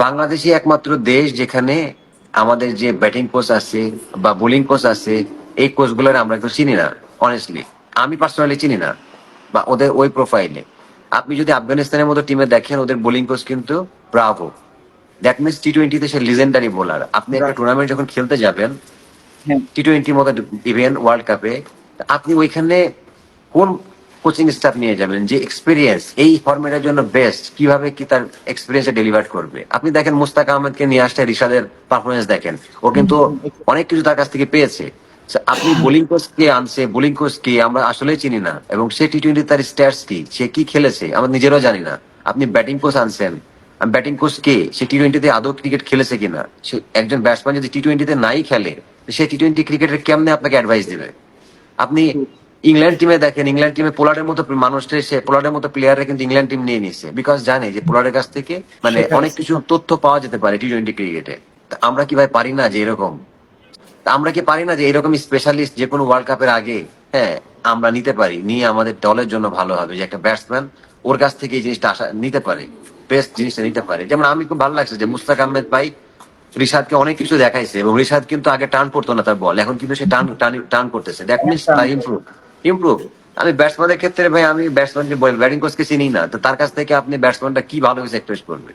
বাংলাদেশই একমাত্র দেশ যেখানে আমাদের যে ব্যাটিং কোচ আছে বা বোলিং কোচ আছে, এই কোচ গুলোর আমরা কেউ চিনি না। অনেস্টলি আমি পার্সোনালি চিনি না, বা ওদের ওই প্রোফাইলে। আপনি যদি আফগানিস্তানের মতো টিমে দেখেন, ওদের বোলিং কোচ কিন্তু ব্রাভো। দ্যাট মিনস টি-20 সে লিজেন্ডারি বোলার। আপনি একটা রাইট। টুর্নামেন্ট যখন খেলতে যাবেন, হ্যাঁ, টি-20 মতো ইভেন্ট, ওয়ার্ল্ড কাপে, আপনি ওইখানে কোন কোচিং স্টাফ নিয়ে যাবেন যে এক্সপিরিয়েন্স এই ফরম্যাটের জন্য বেস্ট, কিভাবে কি তার এক্সপিরিয়েন্স ডেলিভার করবে? আপনি দেখেন মুস্তাক আহমেদকে নিয়ে আসতে রিশাদের পারফরমেন্স দেখেন, ও কিন্তু অনেক কিছু তার কাছ থেকে পেয়েছে। So, আপনি বোলিং কোচ কে আনছে, বোলিং কোচ কে আমরা আসলে চিনি না, এবং সে টি-20 তার স্ট্যাটস কি, সে কি খেলেছে আমরা নিজেরাও জানি না। আপনি ব্যাটিং কোচ আনছেন, ব্যাটিং কোচ কে, সে টি-20 আদৌ ক্রিকেট খেলেছে কিনা? সে একজন ব্যাটসম্যান যদি টি-20 নাই খেলে, সে টি-20 ক্রিকেটের কেমনে আপনাকে অ্যাডভাইস দিবে? আপনি ইংল্যান্ড টিমে দেখেন, ইংল্যান্ড টিমে পোলার্ডের মতো মানুষটা, সে পোলার্ডের মতো প্লেয়াররা কিন্তু ইংল্যান্ড টিম নিয়ে নিছে, বিকজ জানে যে পোলার্ডের কাছ থেকে মানে অনেক শেখাচ্ছে। কিছু তথ্য পাওয়া যেতে পারে টি-20 ক্রিকেটে। আমরা কি ভাই পারি না যে এরকম, আমরা কি পারি না যে এরকম স্পেশালিস্ট যে কোনো ওয়ার্ল্ড কাপের আগে, হ্যাঁ, আমরা নিতে পারি, নিয়ে আমাদের দলের জন্য ভালো হবে, যে একটা ব্যাটসম্যান ওর কাছ থেকে এই জিনিসটা আশা নিতে পারে, বেস্ট জিনিসটা নিতে পারে। যেমন আমি খুব ভালো লাগছে যে মুস্তাক আহমেদ ভাই রিশাদকে অনেক কিছু দেখাইছে, এবং রিশাদ কিন্তু আগে টার্ন পড়তো না তার বল, এখন কিন্তু সে টার্ন টার্ন করতেছে। দ্যাট মিনস তার ইমপ্রুভ ইমপ্রুভ। আমি ব্যাটসম্যানের ক্ষেত্রে ভাই, আমি ব্যাটসম্যানকে ব্যাটিং কোচকে চিনি না, তো তার কাছ থেকে আপনি ব্যাটসম্যানটা কি ভালো কিছু এক্সপেক্ট করবে?